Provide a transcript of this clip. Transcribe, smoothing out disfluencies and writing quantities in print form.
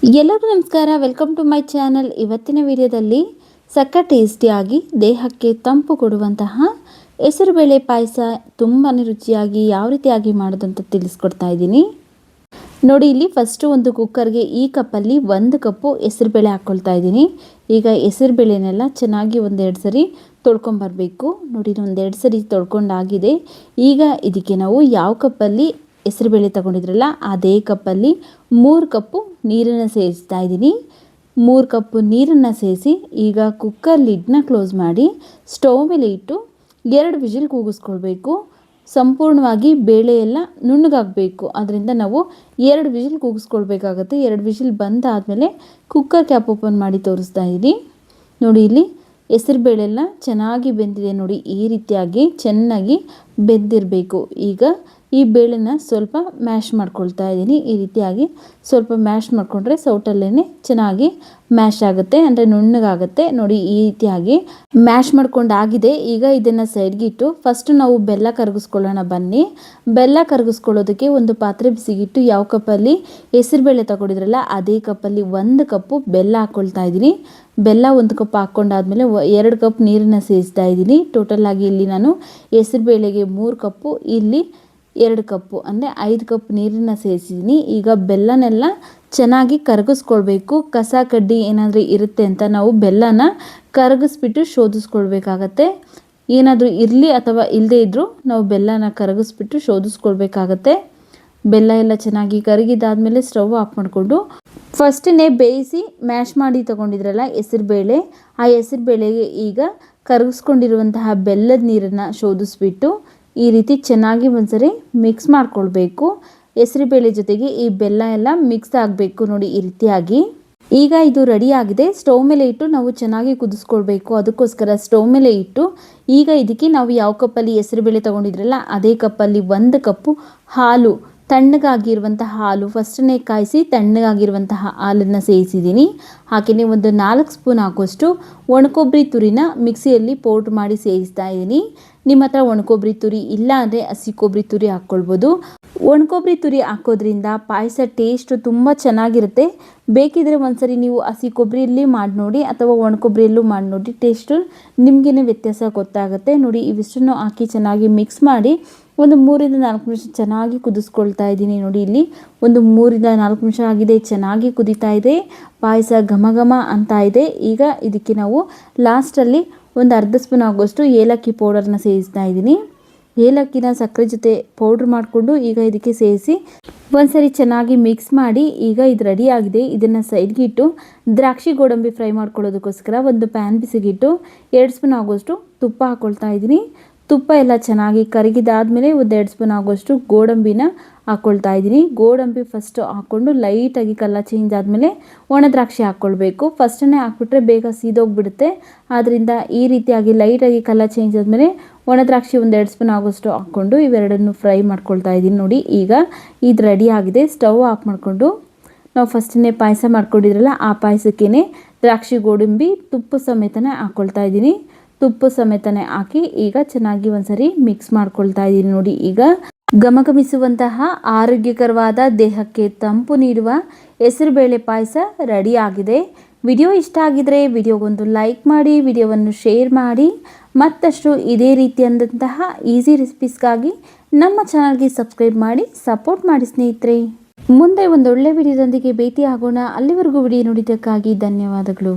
ಎಲ್ಲರಿಗೂ ನಮಸ್ಕಾರ. Welcome to my channel. ಇವತ್ತಿನ ವಿಡಿಯೋದಲ್ಲಿ ಸಕ್ಕ ಟೇಸ್ಟಿಯಾಗಿ ದೇಹಕ್ಕೆ ತಂಪು ಕೊಡುವಂತಹ ಹೆಸರುಬೇಳೆ ಪಾಯಸ ತುಂಬಾ ರುಚಿಯಾಗಿ ಯಾವ ರೀತಿಯಾಗಿ ಮಾಡೋದಂತ ತಿಳಿಸ್ಕೊಡ್ತಾ ಇದ್ದೀನಿ ನೋಡಿ. ಇಲ್ಲಿ ಫಸ್ಟು ಒಂದು ಕುಕ್ಕರ್ಗೆ ಈ ಕಪ್ಪಲ್ಲಿ 1 ಕಪ್ಪು ಹೆಸರುಬೇಳೆ ಹಾಕ್ಕೊಳ್ತಾ ಇದ್ದೀನಿ. ಈಗ ಹೆಸರುಬೇಳೆನೆಲ್ಲ ಚೆನ್ನಾಗಿ ಒಂದೆರಡು ಸರಿ ತೊಳ್ಕೊಂಬರಬೇಕು ನೋಡಿ. ಒಂದೆರಡು ಸರಿ ತೊಳ್ಕೊಂಡಾಗಿದೆ. ಈಗ ಇದಕ್ಕೆ ನಾವು ಯಾವ ಕಪ್ಪಲ್ಲಿ ಹೆಸರುಬೇಳೆ ತಗೊಂಡಿದ್ರಲ್ಲ ಅದೇ ಕಪ್ಪಲ್ಲಿ 3 ಕಪ್ಪು ನೀರನ್ನು ಸೇರಿಸ್ತಾ ಇದ್ದೀನಿ. 3 ಕಪ್ಪು ನೀರನ್ನು ಸೇರಿಸಿ ಈಗ ಕುಕ್ಕರ್ ಲಿಡ್ನ ಕ್ಲೋಸ್ ಮಾಡಿ ಸ್ಟವ್ ಮೇಲೆ ಇಟ್ಟು 2 ವಿಜಿಲ್ ಕೂಗಿಸ್ಕೊಳ್ಬೇಕು. ಸಂಪೂರ್ಣವಾಗಿ ಬೇಳೆ ಎಲ್ಲ ನುಣ್ಣಗಾಗಬೇಕು. ಅದರಿಂದ ನಾವು 2 ವಿಜಿಲ್ ಕೂಗಿಸ್ಕೊಳ್ಬೇಕಾಗತ್ತೆ. 2 ವಿಜಿಲ್ ಬಂದಾದಮೇಲೆ ಕುಕ್ಕರ್ ಕ್ಯಾಪ್ ಓಪನ್ ಮಾಡಿ ತೋರಿಸ್ತಾ ಇದ್ದೀನಿ ನೋಡಿ. ಇಲ್ಲಿ ಹೆಸರುಬೇಳೆ ಎಲ್ಲ ಚೆನ್ನಾಗಿ ಬೆಂದಿದೆ ನೋಡಿ. ಈ ರೀತಿಯಾಗಿ ಚೆನ್ನಾಗಿ ಬೆಂದಿರಬೇಕು. ಈಗ ಈ ಬೇಳೆನ ಸ್ವಲ್ಪ ಮ್ಯಾಶ್ ಮಾಡ್ಕೊಳ್ತಾ ಇದ್ದೀನಿ. ಈ ರೀತಿಯಾಗಿ ಸ್ವಲ್ಪ ಮ್ಯಾಶ್ ಮಾಡಿಕೊಂಡ್ರೆ ಸೌಟಲ್ಲೇ ಚೆನ್ನಾಗಿ ಮ್ಯಾಶ್ ಆಗುತ್ತೆ, ಅಂದರೆ ನುಣ್ಣಗಾಗುತ್ತೆ ನೋಡಿ. ಈ ರೀತಿಯಾಗಿ ಮ್ಯಾಶ್ ಮಾಡ್ಕೊಂಡಾಗಿದೆ. ಈಗ ಇದನ್ನು ಸೈಡ್ಗಿಟ್ಟು ಫಸ್ಟ್ ನಾವು ಬೆಲ್ಲ ಕರಗಿಸ್ಕೊಳ್ಳೋಣ ಬನ್ನಿ. ಬೆಲ್ಲ ಕರಗಿಸ್ಕೊಳ್ಳೋದಕ್ಕೆ ಒಂದು ಪಾತ್ರೆ ಬಿಸಿಗಿಟ್ಟು ಯಾವ ಕಪ್ಪಲ್ಲಿ ಹೆಸರುಬೇಳೆ ತಗೊಂಡಿದ್ರಲ್ಲ ಅದೇ ಕಪ್ಪಲ್ಲಿ 1 ಕಪ್ಪು ಬೆಲ್ಲ ಹಾಕ್ಕೊಳ್ತಾ ಇದ್ದೀನಿ. ಬೆಲ್ಲ 1 ಕಪ್ ಹಾಕ್ಕೊಂಡಾದ್ಮೇಲೆ 2 ಕಪ್ ನೀರನ್ನು ಸೇರಿಸ್ತಾ ಇದ್ದೀನಿ. ಟೋಟಲ್ ಆಗಿ ಇಲ್ಲಿ ನಾನು ಹೆಸರುಬೇಳೆಗೆ 3 ಕಪ್ಪು, ಇಲ್ಲಿ 2 ಕಪ್ಪು ಅಂದರೆ 5 ಕಪ್ ನೀರನ್ನು ಸೇರಿಸಿದ್ದೀನಿ. ಈಗ ಬೆಲ್ಲನೆಲ್ಲ ಚೆನ್ನಾಗಿ ಕರಗಿಸ್ಕೊಳ್ಬೇಕು. ಕಸ ಕಡ್ಡಿ ಏನಾದರೂ ಇರುತ್ತೆ ಅಂತ ನಾವು ಬೆಲ್ಲನ ಕರಗಿಸ್ಬಿಟ್ಟು ಶೋಧಿಸ್ಕೊಳ್ಬೇಕಾಗತ್ತೆ. ಏನಾದರೂ ಇರಲಿ ಅಥವಾ ಇಲ್ಲದೇ ಇದ್ದರೂ ನಾವು ಬೆಲ್ಲನ ಕರಗಿಸ್ಬಿಟ್ಟು ಶೋಧಿಸ್ಕೊಳ್ಬೇಕಾಗತ್ತೆ. ಬೆಲ್ಲ ಎಲ್ಲ ಚೆನ್ನಾಗಿ ಕರಗಿದಾದ್ಮೇಲೆ ಸ್ಟವ್ ಆಫ್ ಮಾಡಿಕೊಂಡು ಫಸ್ಟೇ ಬೇಯಿಸಿ ಮ್ಯಾಶ್ ಮಾಡಿ ತಗೊಂಡಿದ್ರಲ್ಲ ಹೆಸರುಬೇಳೆ, ಆ ಹೆಸರುಬೇಳೆಗೆ ಈಗ ಕರಗಿಸ್ಕೊಂಡಿರುವಂತಹ ಬೆಲ್ಲದ ನೀರನ್ನು ಶೋಧಿಸ್ಬಿಟ್ಟು ಈ ರೀತಿ ಚೆನ್ನಾಗಿ ಒಂದ್ಸರಿ ಮಿಕ್ಸ್ ಮಾಡ್ಕೊಳ್ಬೇಕು. ಹೆಸರುಬೇಳೆ ಜೊತೆಗೆ ಈ ಬೆಲ್ಲ ಎಲ್ಲ ಮಿಕ್ಸ್ ಆಗಬೇಕು ನೋಡಿ ಈ ರೀತಿಯಾಗಿ. ಈಗ ಇದು ರೆಡಿ ಆಗಿದೆ. ಸ್ಟವ್ ಮೇಲೆ ಇಟ್ಟು ನಾವು ಚೆನ್ನಾಗಿ ಕುದಿಸ್ಕೊಳ್ಬೇಕು. ಅದಕ್ಕೋಸ್ಕರ ಸ್ಟವ್ ಮೇಲೆ ಇಟ್ಟು ಈಗ ಇದಕ್ಕೆ ನಾವು ಯಾವ ಕಪ್ಪಲ್ಲಿ ಹೆಸರುಬೇಳೆ ತಗೊಂಡಿದ್ರಲ್ಲ ಅದೇ ಕಪ್ಪಲ್ಲಿ 1 ಕಪ್ಪು ಹಾಲು, ತಣ್ಣಗಾಗಿರುವಂತಹ ಹಾಲು ಫಸ್ಟನ್ನೇ ಕಾಯಿಸಿ ತಣ್ಣಗಾಗಿರುವಂತಹ ಹಾಲನ್ನು ಸೇರಿಸಿದ್ದೀನಿ. ಹಾಗೆಯೇ ಒಂದು 4 ಸ್ಪೂನ್ ಹಾಕೋಷ್ಟು ಒಣಕೊಬ್ಬರಿ ತುರಿನ ಮಿಕ್ಸಿಯಲ್ಲಿ ಪೌಡ್ರ್ ಮಾಡಿ ಸೇರಿಸ್ತಾ ಇದ್ದೀನಿ. ನಿಮ್ಮ ಹತ್ರ ಒಣಕೊಬ್ಬರಿ ತುರಿ ಇಲ್ಲ ಅಂದರೆ ಹಸಿ ಕೊಬ್ಬರಿ ತುರಿ ಹಾಕ್ಕೊಳ್ಬೋದು. ಒಣಕೊಬ್ಬರಿ ತುರಿ ಹಾಕೋದ್ರಿಂದ ಪಾಯಸ ಟೇಸ್ಟ್ ತುಂಬ ಚೆನ್ನಾಗಿರುತ್ತೆ. ಬೇಕಿದ್ರೆ ಒಂದ್ಸರಿ ನೀವು ಹಸಿ ಕೊಬ್ಬರಿಯಲ್ಲಿ ಮಾಡಿ ನೋಡಿ ಅಥವಾ ಒಣಕೊಬ್ಬರಿಯಲ್ಲೂ ಮಾಡಿ ನೋಡಿ. ಟೇಸ್ಟು ನಿಮಗೇ ವ್ಯತ್ಯಾಸ ಗೊತ್ತಾಗುತ್ತೆ ನೋಡಿ. ಇವಿಷ್ಟನ್ನು ಹಾಕಿ ಚೆನ್ನಾಗಿ ಮಿಕ್ಸ್ ಮಾಡಿ ಒಂದು 3 ರಿಂದ 4 ನಿಮಿಷ ಚೆನ್ನಾಗಿ ಕುದಿಸ್ಕೊಳ್ತಾ ಇದ್ದೀನಿ ನೋಡಿ. ಇಲ್ಲಿ ಒಂದು 3 ರಿಂದ 4 ನಿಮಿಷ ಆಗಿದೆ. ಚೆನ್ನಾಗಿ ಕುದೀತಾ ಇದೆ. ಪಾಯಸ ಘಮ ಘಮ ಅಂತ ಇದೆ. ಈಗ ಇದಕ್ಕೆ ನಾವು ಲಾಸ್ಟಲ್ಲಿ ಒಂದು ಅರ್ಧ ಸ್ಪೂನ್ ಆಗೋಷ್ಟು ಏಲಕ್ಕಿ ಪೌಡರ್ನ ಸೇರಿಸ್ತಾ ಇದ್ದೀನಿ. ಏಲಕ್ಕಿನ ಸಕ್ಕರೆ ಜೊತೆ ಪೌಡ್ರ್ ಮಾಡಿಕೊಂಡು ಈಗ ಇದಕ್ಕೆ ಸೇರಿಸಿ ಒಂದ್ಸರಿ ಚೆನ್ನಾಗಿ ಮಿಕ್ಸ್ ಮಾಡಿ ಈಗ ಇದು ರೆಡಿ ಆಗಿದೆ. ಇದನ್ನು ಸೈಡ್ಗಿಟ್ಟು ದ್ರಾಕ್ಷಿ ಗೋಡಂಬಿ ಫ್ರೈ ಮಾಡ್ಕೊಳ್ಳೋದಕ್ಕೋಸ್ಕರ ಒಂದು ಪ್ಯಾನ್ ಬಿಸಿಗಿಟ್ಟು 2 ಸ್ಪೂನ್ ಆಗೋಷ್ಟು ತುಪ್ಪ ಹಾಕ್ಕೊಳ್ತಾ ಇದ್ದೀನಿ. ತುಪ್ಪ ಎಲ್ಲ ಚೆನ್ನಾಗಿ ಕರಗಿದಾದ್ಮೇಲೆ ಒಂದು 2 ಸ್ಪೂನ್ ಆಗೋಷ್ಟು ಗೋಡಂಬಿನ ಹಾಕ್ಕೊಳ್ತಾ ಇದ್ದೀನಿ. ಗೋಡಂಬಿ ಫಸ್ಟು ಹಾಕ್ಕೊಂಡು ಲೈಟಾಗಿ ಕಲರ್ ಚೇಂಜ್ ಆದಮೇಲೆ ಒಣ ದ್ರಾಕ್ಷಿ ಹಾಕ್ಕೊಳ್ಬೇಕು. ಫಸ್ಟನ್ನೇ ಹಾಕ್ಬಿಟ್ರೆ ಬೇಗ ಸೀದೋಗ್ಬಿಡುತ್ತೆ. ಆದ್ದರಿಂದ ಈ ರೀತಿಯಾಗಿ ಲೈಟಾಗಿ ಕಲರ್ ಚೇಂಜ್ ಆದಮೇಲೆ ಒಣ ದ್ರಾಕ್ಷಿ ಒಂದು 2 ಸ್ಪೂನ್ ಆಗೋಷ್ಟು ಹಾಕ್ಕೊಂಡು ಇವೆರಡನ್ನು ಫ್ರೈ ಮಾಡ್ಕೊಳ್ತಾ ಇದ್ದೀನಿ ನೋಡಿ. ಈಗ ಇದು ರೆಡಿ ಆಗಿದೆ. ಸ್ಟವ್ ಆಫ್ ಮಾಡಿಕೊಂಡು ನಾವು ಫಸ್ಟನ್ನೇ ಪಾಯಸ ಮಾಡ್ಕೊಂಡಿದ್ರಲ್ಲ ಆ ಪಾಯಸಕ್ಕೇ ದ್ರಾಕ್ಷಿ ಗೋಡಂಬಿ ತುಪ್ಪ ಸಮೇತನೇ ಹಾಕ್ಕೊಳ್ತಾ ಇದ್ದೀನಿ. ತುಪ್ಪ ಸಮೇತನೇ ಹಾಕಿ ಈಗ ಚೆನ್ನಾಗಿ ಒಂದ್ಸರಿ ಮಿಕ್ಸ್ ಮಾಡ್ಕೊಳ್ತಾ ಇದ್ದೀನಿ ನೋಡಿ. ಈಗ ಘಮಘಮಿಸುವಂತಹ ಆರೋಗ್ಯಕರವಾದ ದೇಹಕ್ಕೆ ತಂಪು ನೀಡುವ ಹೆಸರುಬೇಳೆ ಪಾಯಸ ರೆಡಿ ಆಗಿದೆ. ವಿಡಿಯೋ ಇಷ್ಟ ಆಗಿದ್ರೆ ವಿಡಿಯೋಗೊಂದು ಲೈಕ್ ಮಾಡಿ, ವಿಡಿಯೋವನ್ನು ಶೇರ್ ಮಾಡಿ. ಮತ್ತಷ್ಟು ಇದೇ ರೀತಿಯಾದಂತಹ ಈಸಿ ರೆಸಿಪೀಸ್ಗಾಗಿ ನಮ್ಮ ಚಾನಲ್ಗೆ ಸಬ್ಸ್ಕ್ರೈಬ್ ಮಾಡಿ ಸಪೋರ್ಟ್ ಮಾಡಿ ಸ್ನೇಹಿತರೆ. ಮುಂದೆ ಒಂದೊಳ್ಳೆ ವಿಡಿಯೋದೊಂದಿಗೆ ಭೇಟಿ ಆಗೋಣ. ಅಲ್ಲಿವರೆಗೂ ವಿಡಿಯೋ ನೋಡಿದ್ದಕ್ಕಾಗಿ ಧನ್ಯವಾದಗಳು.